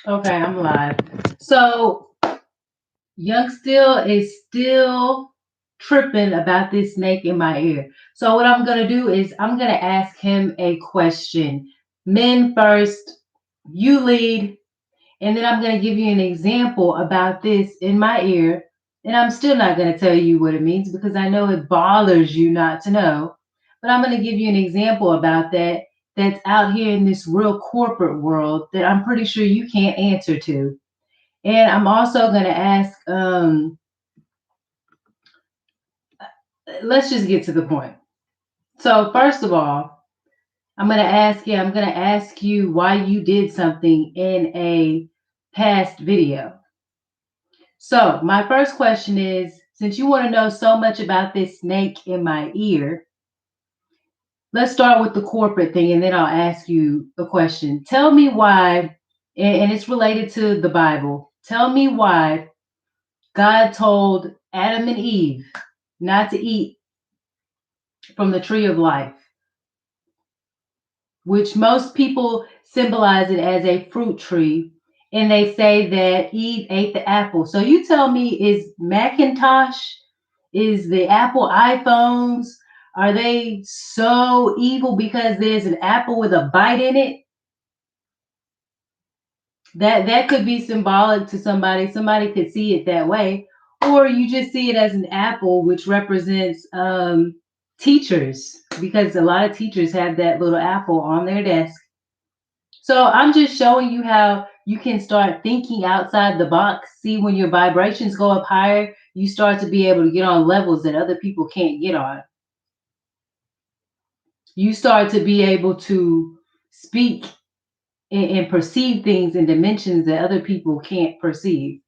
Okay, I'm live. So Youngsteel is still tripping about this snake in my ear. So what I'm gonna do is I'm gonna ask him a question. Men first, you lead, and then I'm gonna give you an example about this in my ear. And I'm still not gonna tell you what it means because I know it bothers you not to know. But I'm gonna give you an example about that that's out here in this real corporate world that I'm pretty sure you can't answer to. And I'm also going to ask, let's just get to the point. So, first of all, I'm going to ask you why you did something in a past video. So, my first question is, since you want to know so much about this snake in my ear, let's start with the corporate thing and then I'll ask you a question. Tell me why, and it's related to the Bible. Tell me why God told Adam and Eve not to eat from the tree of life, which most people symbolize it as a fruit tree. And they say that Eve ate the apple. So you tell me, is Macintosh, is the Apple iPhones, are they so evil because there's an apple with a bite in it? That could be symbolic to somebody. Somebody could see it that way, or you just see it as an apple, which represents teachers, because a lot of teachers have that little apple on their desk. So I'm just showing you how you can start thinking outside the box. See, when your vibrations go up higher, you start to be able to get on levels that other people can't get on. You start to be able to speak and perceive things in dimensions that other people can't perceive.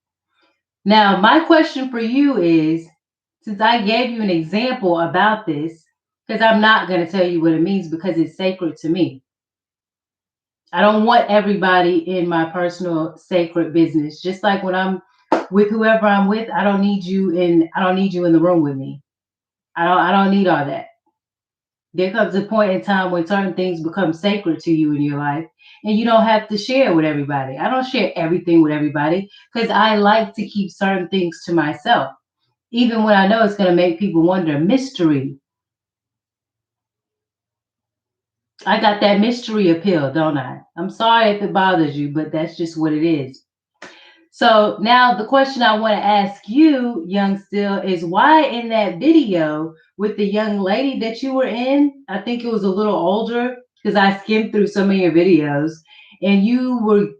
Now, my question for you is, since I gave you an example about this, because I'm not going to tell you what it means because it's sacred to me. I don't want everybody in my personal sacred business. Just like when I'm with whoever I'm with, I don't need you in the room with me. I don't need all that. There comes a point in time when certain things become sacred to you in your life and you don't have to share with everybody. I don't share everything with everybody because I like to keep certain things to myself, even when I know it's going to make people wonder. Mystery. I got that mystery appeal, don't I? I'm sorry if it bothers you, but that's just what it is. So now the question I want to ask you, Youngsteel, is why in that video with the young lady that you were in, I think it was a little older because I skimmed through some of your videos, and you were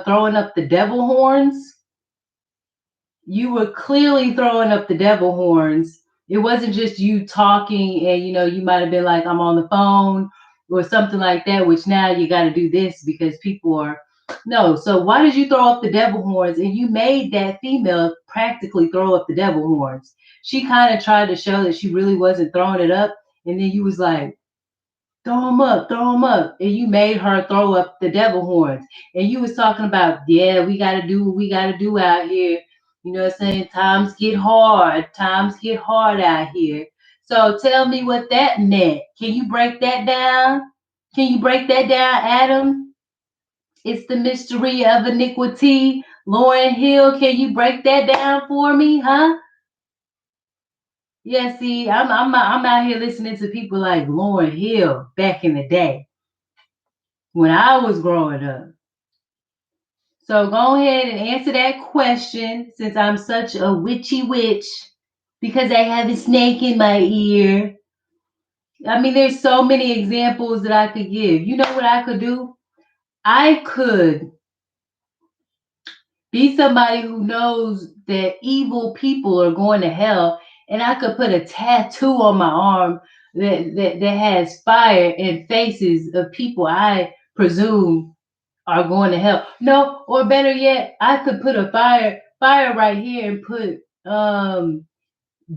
throwing up the devil horns. You were clearly throwing up the devil horns. It wasn't just you talking and you might have been like, I'm on the phone or something like that, which now you got to do this because people are. No, so why did you throw up the devil horns? And you made that female practically throw up the devil horns. She kind of tried to show that she really wasn't throwing it up. And then you was like, throw them up. And you made her throw up the devil horns. And you was talking about, yeah, we got to do what we got to do out here. You know what I'm saying? Times get hard. Times get hard out here. So tell me what that meant. Can you break that down? Can you break that down, Adam? It's the mystery of iniquity. Lauren Hill, can you break that down for me, huh? Yeah, see, I'm out here listening to people like Lauren Hill back in the day when I was growing up. So go ahead and answer that question since I'm such a witchy witch because I have a snake in my ear. I mean, there's so many examples that I could give. You know what I could do? I could be somebody who knows that evil people are going to hell, and I could put a tattoo on my arm that has fire and faces of people I presume are going to hell. No, or better yet, I could put a fire right here and put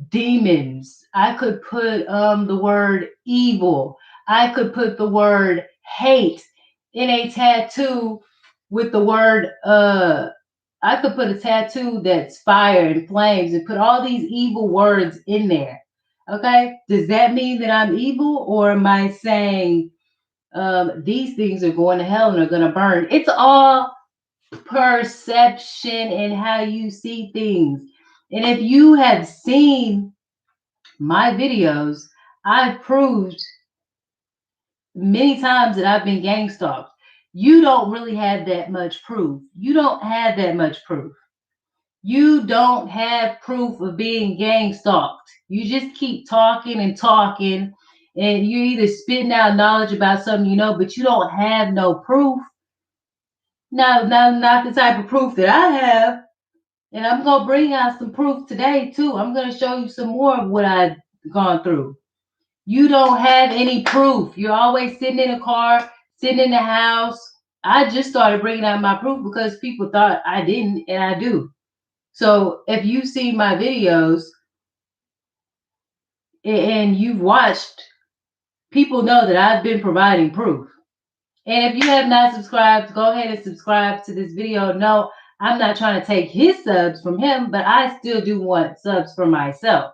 demons. I could put the word evil. I could put the word hate in a tattoo with the word I could put a tattoo that's fire and flames and put all these evil words in there. Okay? Does that mean that I'm evil, or am I saying these things are going to hell and are going to burn? It's all perception and how you see things. And if you have seen my videos, I've proved many times that I've been gang stalked. You don't really have that much proof. You don't have that much proof. You don't have proof of being gang stalked. You just keep talking and talking, and you're either spitting out knowledge about something you know, but you don't have no proof. No, no, not the type of proof that I have. And I'm gonna bring out some proof today too. I'm gonna show you some more of what I've gone through. You don't have any proof. You're always sitting in a car, sitting in the house. I just started bringing out my proof because people thought I didn't, and I do. So if you see my videos and you've watched, people know that I've been providing proof. And if you have not subscribed, go ahead and subscribe to this video. No, I'm not trying to take his subs from him, but I still do want subs for myself.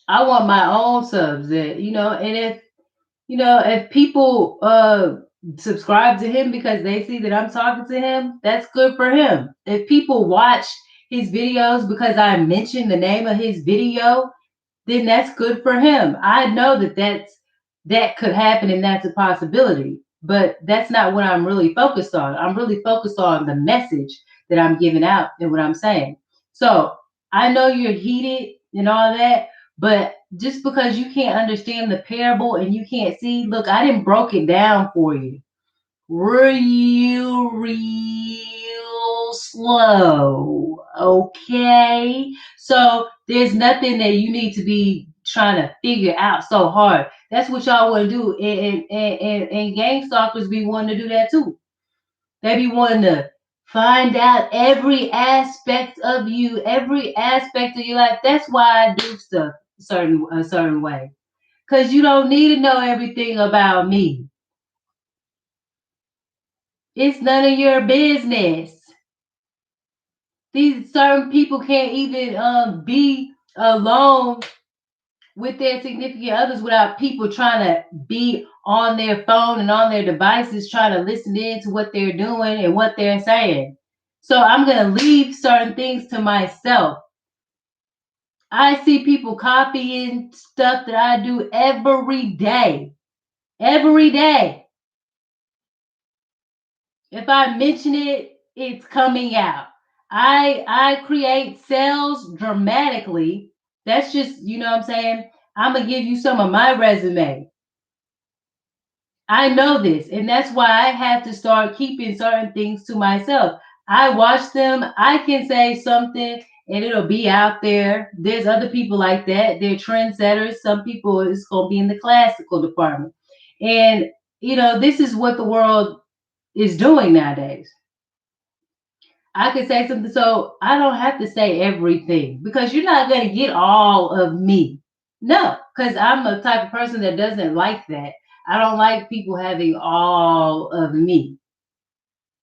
I want my own subs that, and if people subscribe to him because they see that I'm talking to him, that's good for him. If people watch his videos because I mentioned the name of his video, then that's good for him. I know that could happen and that's a possibility, but that's not what I'm really focused on. I'm really focused on the message that I'm giving out and what I'm saying. So I know you're heated and all that, but just because you can't understand the parable and you can't see, look, I didn't broke it down for you real slow. Okay. So there's nothing that you need to be trying to figure out so hard. That's what y'all want to do. And gang stalkers be wanting to do that too. They be wanting to find out every aspect of you, every aspect of your life. That's why I do stuff a certain way. Because you don't need to know everything about me. It's none of your business. These certain people can't even be alone with their significant others without people trying to be on their phone and on their devices trying to listen in to what they're doing and what they're saying. So I'm going to leave certain things to myself. I see people copying stuff that I do every day. Every day. If I mention it, it's coming out. I create sales dramatically. That's just, what I'm saying? I'm gonna give you some of my resume. I know this, and that's why I have to start keeping certain things to myself. I watch them, I can say something and it'll be out there. There's other people like that. They're trendsetters. Some people it's gonna be in the classical department. And this is what the world is doing nowadays. I could say something, so I don't have to say everything because you're not going to get all of me. No, because I'm a type of person that doesn't like that. I don't like people having all of me.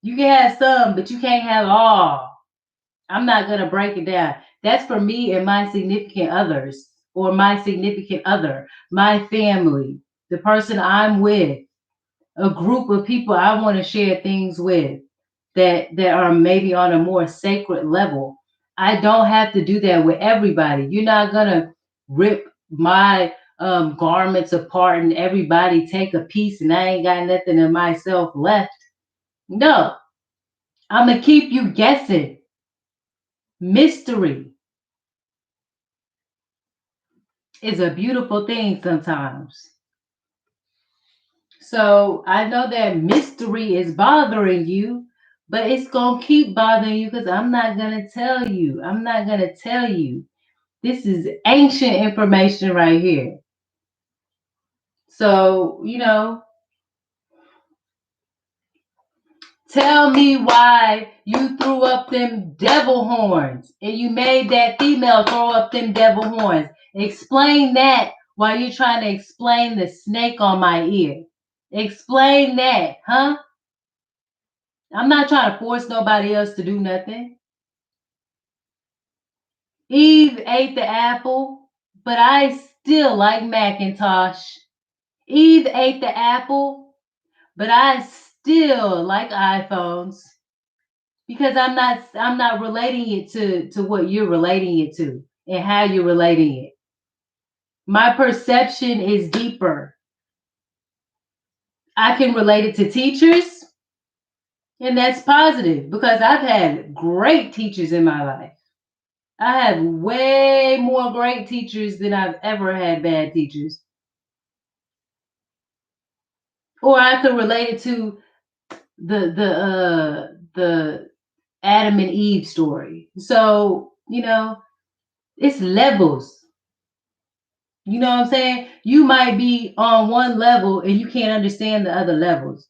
You can have some, but you can't have all. I'm not going to break it down. That's for me and my significant others or my significant other, my family, the person I'm with, a group of people I want to share things with that are maybe on a more sacred level. I don't have to do that with everybody. You're not gonna rip my garments apart and everybody take a piece and I ain't got nothing of myself left. No, I'm gonna keep you guessing. Mystery is a beautiful thing sometimes. So I know that mystery is bothering you, but it's going to keep bothering you because I'm not going to tell you. I'm not going to tell you. This is ancient information right here. So, tell me why you threw up them devil horns and you made that female throw up them devil horns. Explain that while you're trying to explain the snake on my ear. Explain that, huh? I'm not trying to force nobody else to do nothing. Eve ate the apple, but I still like Macintosh. Eve ate the apple, but I still like iPhones because I'm not relating it to what you're relating it to and how you're relating it. My perception is deeper. I can relate it to teachers, and that's positive because I've had great teachers in my life. I have way more great teachers than I've ever had bad teachers. Or I could relate it to the Adam and Eve story. So, it's levels. You know what I'm saying? You might be on one level and you can't understand the other levels.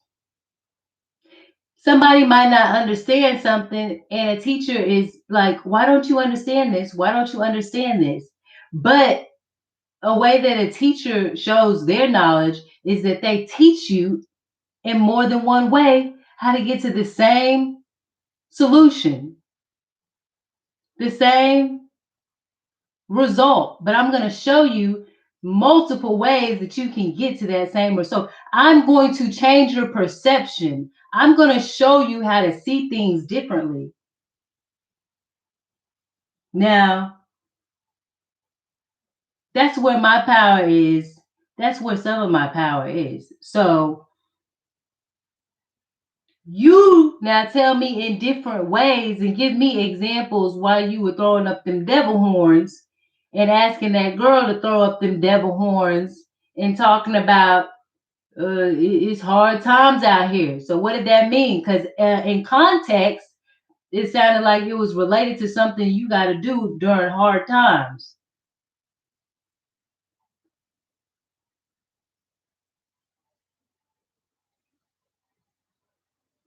Somebody might not understand something, and a teacher is like, why don't you understand this? Why don't you understand this? But a way that a teacher shows their knowledge is that they teach you in more than one way how to get to the same solution, the same result. But I'm going to show you multiple ways that you can get to that same result. I'm going to change your perception. I'm going to show you how to see things differently. Now, that's where my power is. That's where some of my power is. So you now tell me in different ways and give me examples why you were throwing up them devil horns and asking that girl to throw up them devil horns and talking about it's hard times out here. So what did that mean? Because in context, it sounded like it was related to something you got to do during hard times.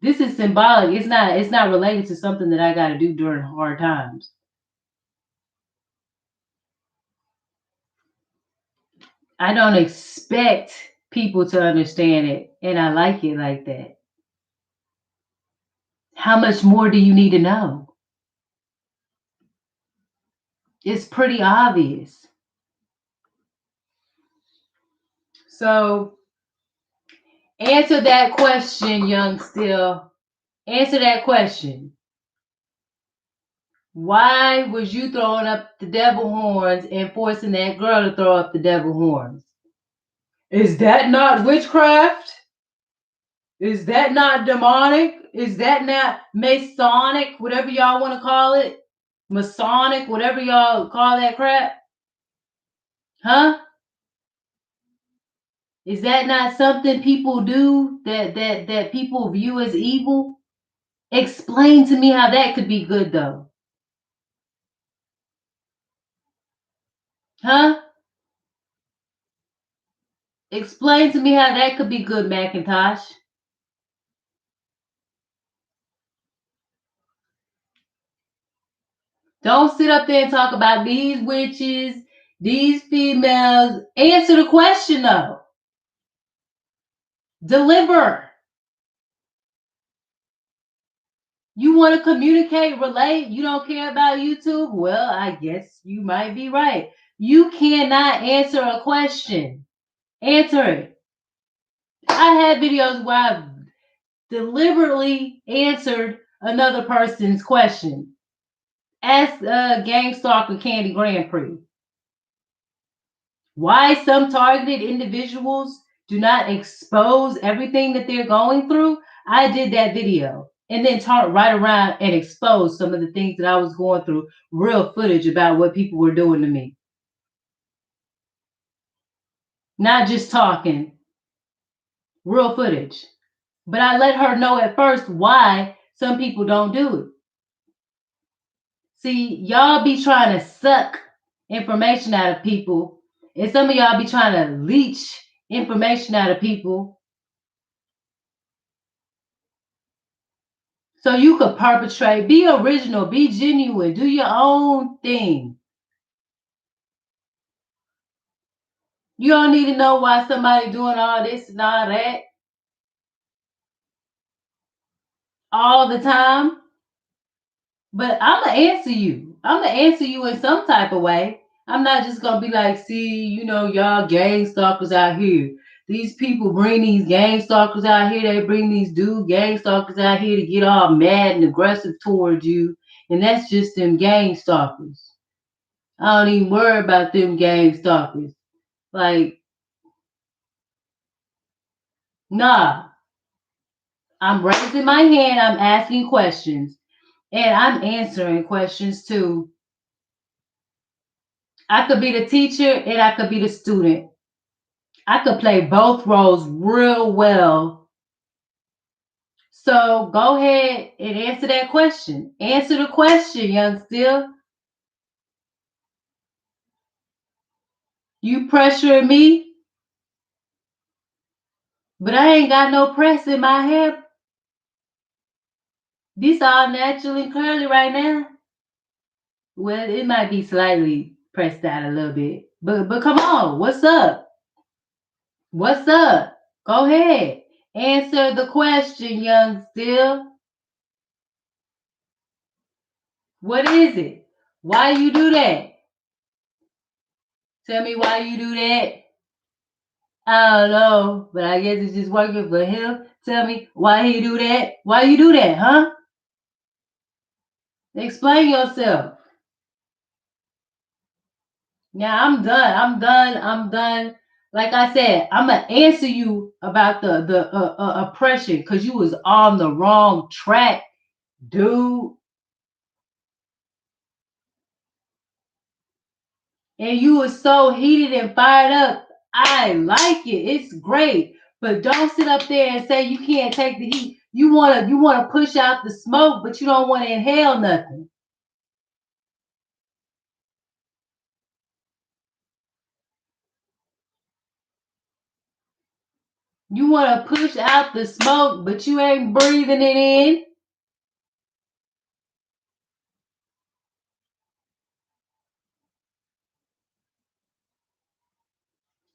This is symbolic. It's not related to something that I got to do during hard times. I don't expect people to understand it, and I like it like that. How much more do you need to know? It's pretty obvious. So answer that question, Youngsteel. Answer that question. Why was you throwing up the devil horns and forcing that girl to throw up the devil horns? Is that not witchcraft? Is that not demonic? Is that not Masonic? Whatever y'all want to call it? Masonic, whatever y'all call that crap? Huh? Is that not something people do that people view as evil? Explain to me how that could be good though. Huh? Explain to me how that could be good, Macintosh. Don't sit up there and talk about these witches, these females. Answer the question though. Deliver. You want to communicate, relate? You don't care about YouTube? Well, I guess you might be right. You cannot answer a question. Answer it. I had videos where I've deliberately answered another person's question. Ask Game Stalker Candy Grand Prix. Why some targeted individuals do not expose everything that they're going through? I did that video and then turned right around and exposed some of the things that I was going through, real footage about what people were doing to me. Not just talking, real footage. But I let her know at first why some people don't do it. See, y'all be trying to suck information out of people, and some of y'all be trying to leech information out of people so you could perpetrate, be original, be genuine, do your own thing. You don't need to know why somebody doing all this and all that all the time. But I'm gonna answer you. I'm gonna answer you in some type of way. I'm not just gonna be like, see, y'all gang stalkers out here. these people bring these gang stalkers out here. They bring these dude gang stalkers out here to get all mad and aggressive towards you. And that's just them gang stalkers. I don't even worry about them gang stalkers. Like, nah. I'm raising my hand. I'm asking questions. And I'm answering questions too. I could be the teacher and I could be the student. I could play both roles real well. So go ahead and answer that question. Answer the question, Youngsteel. You pressuring me, but I ain't got no press in my hair. This all natural and curly right now. Well, it might be slightly pressed out a little bit. But come on, what's up? What's up? Go ahead. Answer the question, Youngsteel. What is it? Why you do that? Tell me why you do that. I don't know, but I guess it's just working for him. Tell me why he do that. Why you do that, huh? Explain yourself. Now I'm done. I'm done. I'm done. Like I said, I'm gonna answer you about the oppression because you was on the wrong track, dude. And you was so heated and fired up. I like it. It's great. But don't sit up there and say you can't take the heat. You wanna push out the smoke, but you don't want to inhale nothing. You want to push out the smoke, but you ain't breathing it in.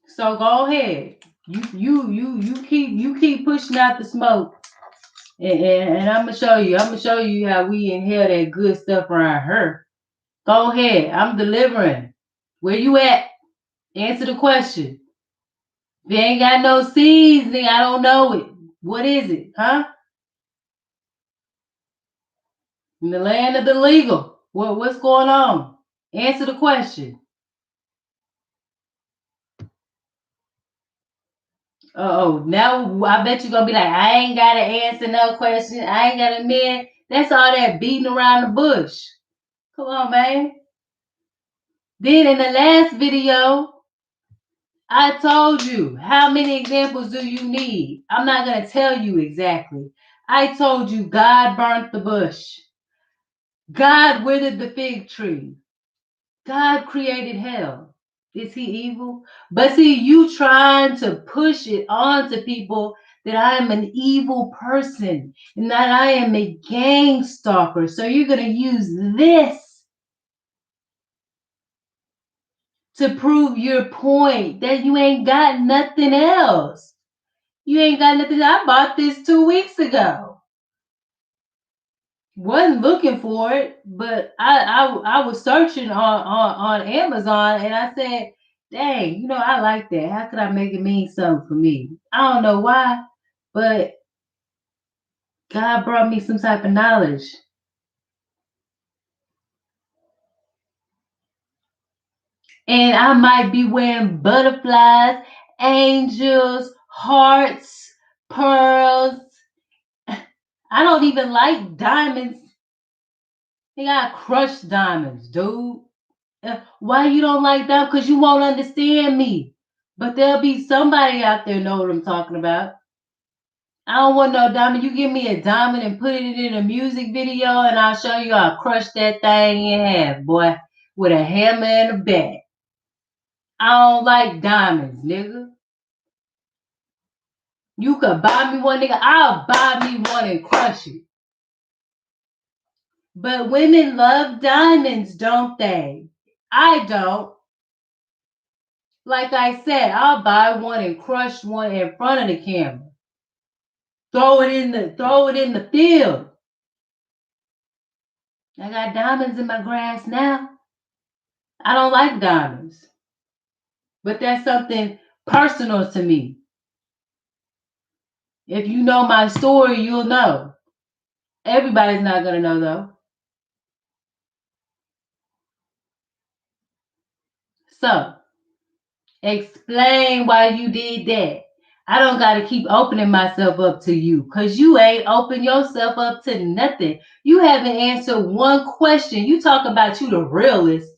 So go ahead. You keep pushing out the smoke. And I'm gonna show you. I'm gonna show you how we inhale that good stuff around her. Go ahead. I'm delivering. Where you at? Answer the question. If you ain't got no seasoning, I don't know it. What is it? Huh? In the land of the legal. What's going on? Answer the question. Oh, now I bet you're gonna be like, I ain't gotta answer no question. I ain't got a man. That's all that beating around the bush. Come on, man. Then in the last video, I told you how many examples do you need? I'm not gonna tell you exactly. I told you God burnt the bush. God withered the fig tree. God created hell. Is he evil? But see, you trying to push it on to people that I am an evil person and that I am a gang stalker. So you're going to use this to prove your point that you ain't got nothing else. You ain't got nothing. I bought this 2 weeks ago. Wasn't looking for it, but I was searching on Amazon and I said, dang, I like that. How could I make it mean something for me? I don't know why, but God brought me some type of knowledge. And I might be wearing butterflies, angels, hearts, pearls. I don't even like diamonds. They got crushed diamonds, dude. Why you don't like that? Because you won't understand me. But there'll be somebody out there know what I'm talking about. I don't want no diamond. You give me a diamond and put it in a music video, and I'll show you how to crush that thing in half, boy, with a hammer and a bat. I don't like diamonds, nigga. You could buy me one, nigga. I'll buy me one and crush it. But women love diamonds, don't they? I don't. Like I said, I'll buy one and crush one in front of the camera. Throw it in the field. I got diamonds in my grass now. I don't like diamonds. But that's something personal to me. If you know my story, you'll know. Everybody's not gonna know though. So explain why you did that. I don't gotta keep opening myself up to you because you ain't open yourself up to nothing. You haven't answered one question. You talk about you the realist.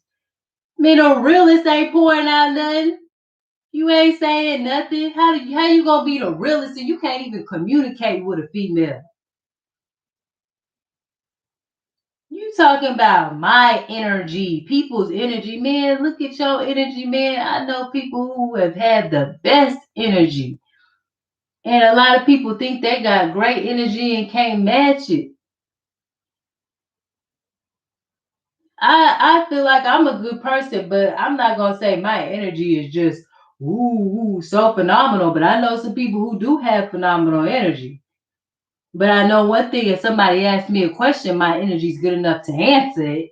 I mean, a realist ain't pouring out nothing. You ain't saying nothing. How you gonna be the realest and you can't even communicate with a female? You talking about my energy, people's energy, man. Look at your energy, man. I know people who have had the best energy. And a lot of people think they got great energy and can't match it. I feel like I'm a good person, but I'm not gonna say my energy is just so phenomenal. But I know some people who do have phenomenal energy. But I know one thing: if somebody asks me a question, my energy is good enough to answer it.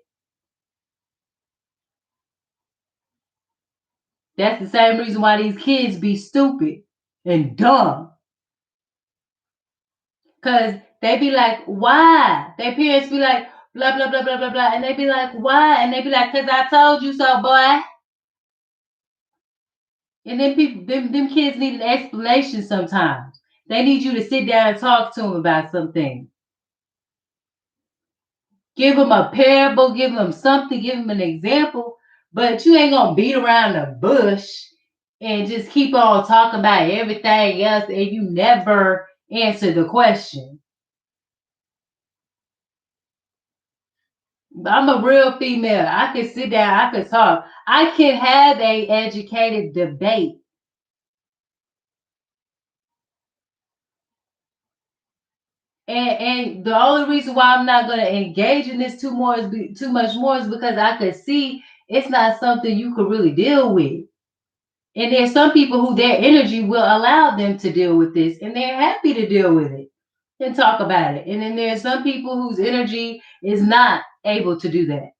That's the same reason why these kids be stupid and dumb. Cause they be like, why? Their parents be like, blah blah blah blah blah blah, and they be like, why? And they be like, cause I told you so, boy. And then people, them kids need an explanation sometimes. They need you to sit down and talk to them about something. Give them a parable, give them something, give them an example. But you ain't gonna beat around the bush and just keep on talking about everything else, and you never answer the question. I'm a real female. I can sit down, I can talk. I can have a educated debate. And the only reason why I'm not gonna engage in this too much more is because I could see it's not something you could really deal with. And there's some people who their energy will allow them to deal with this and they're happy to deal with it and talk about it. And then there's some people whose energy is not able to do that.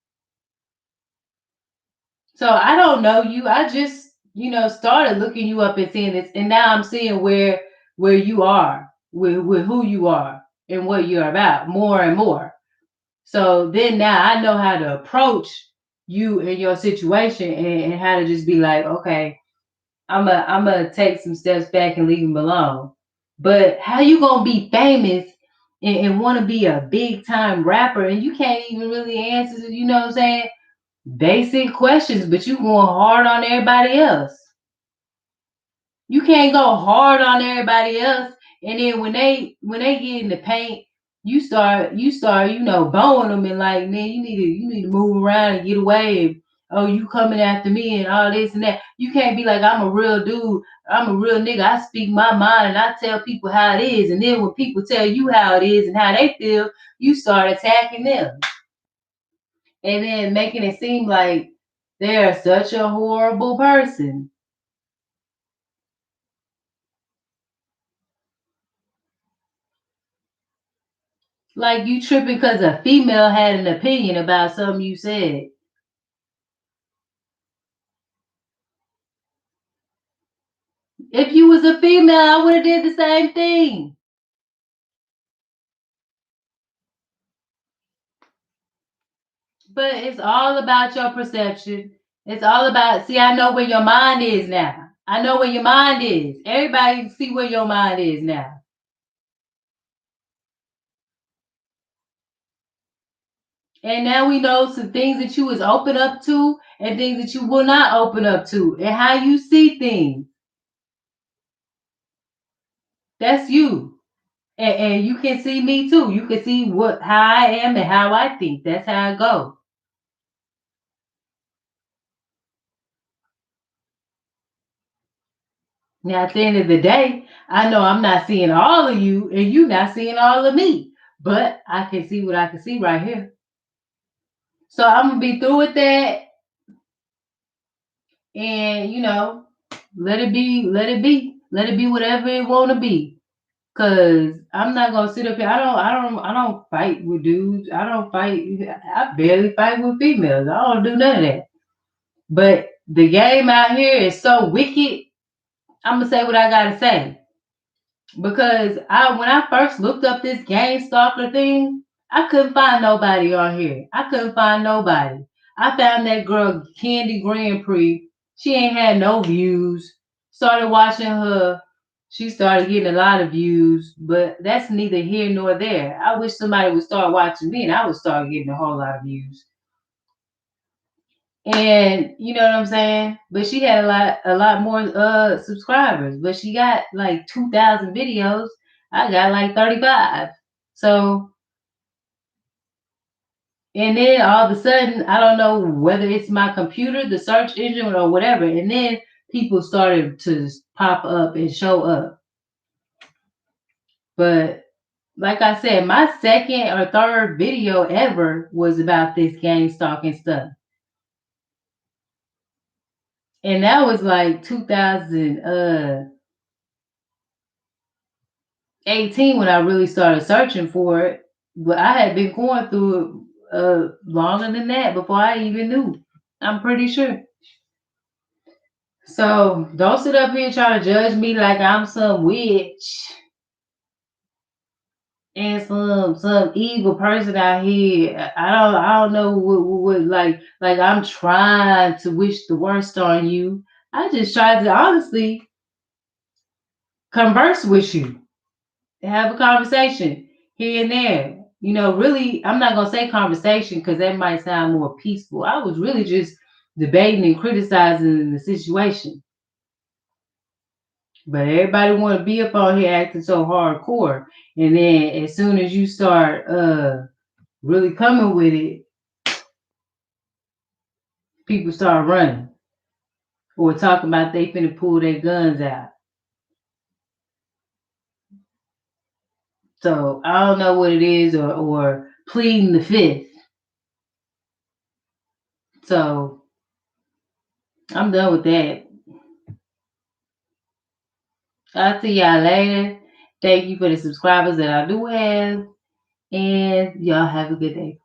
So I don't know you. I just, started looking you up and seeing this, and now I'm seeing where you are, with who you are and what you're about more and more. So then now I know how to approach you and your situation and how to just be like, okay, I'm gonna take some steps back and leave him alone. But how you gonna be famous and want to be a big time rapper and you can't even really answer, what I'm saying? Basic questions, but you going hard on everybody else. You can't go hard on everybody else, and then when they get in the paint, you start bowing them and like, man, you need to move around and get away. And, oh, you coming after me and all this and that. You can't be like, I'm a real dude. I'm a real nigga. I speak my mind and I tell people how it is. And then when people tell you how it is and how they feel, you start attacking them. And then making it seem like they're such a horrible person. Like you tripping because a female had an opinion about something you said. If you was a female, I would have did the same thing. But it's all about your perception. It's all about, see, I know where your mind is now. I know where your mind is. Everybody see where your mind is now. And now we know some things that you was open up to and things that you will not open up to and how you see things. That's you. And you can see me too. You can see how I am and how I think. That's how I go. Now, at the end of the day, I know I'm not seeing all of you and you not seeing all of me, but I can see what I can see right here. So I'm gonna be through with that, and let it be, let it be whatever it want to be. Cause I'm not gonna sit up here. I don't fight with dudes. I don't fight. I barely fight with females. I don't do none of that. But the game out here is so wicked. I'm gonna say what I gotta say. Because when I first looked up this game stalker thing, I couldn't find nobody on here. I couldn't find nobody. I found that girl Candy Grand Prix. She ain't had no views. Started watching her. She started getting a lot of views, but that's neither here nor there. I wish somebody would start watching me and I would start getting a whole lot of views. And you know what I'm saying? But she had a lot more subscribers, but she got like 2,000 videos. I got like 35. So, and then all of a sudden, I don't know whether it's my computer, the search engine, or whatever. And then people started to pop up and show up. But like I said, my second or third video ever was about this gang stalking stuff. And that was like 2018 when I really started searching for it. But I had been going through it longer than that before I even knew. I'm pretty sure. So don't sit up here trying to judge me like I'm some witch and some evil person out here. I don't know what like I'm trying to wish the worst on you. I just tried to honestly converse with you, have a conversation here and there. You know, really, I'm not gonna say conversation because that might sound more peaceful. I was really just debating and criticizing the situation. But everybody want to be up on here acting so hardcore, and then as soon as you start really coming with it, people start running or talking about they finna pull their guns out. So I don't know what it is, or pleading the fifth. So I'm done with that. I'll see y'all later. Thank you for the subscribers that I do have. And y'all have a good day.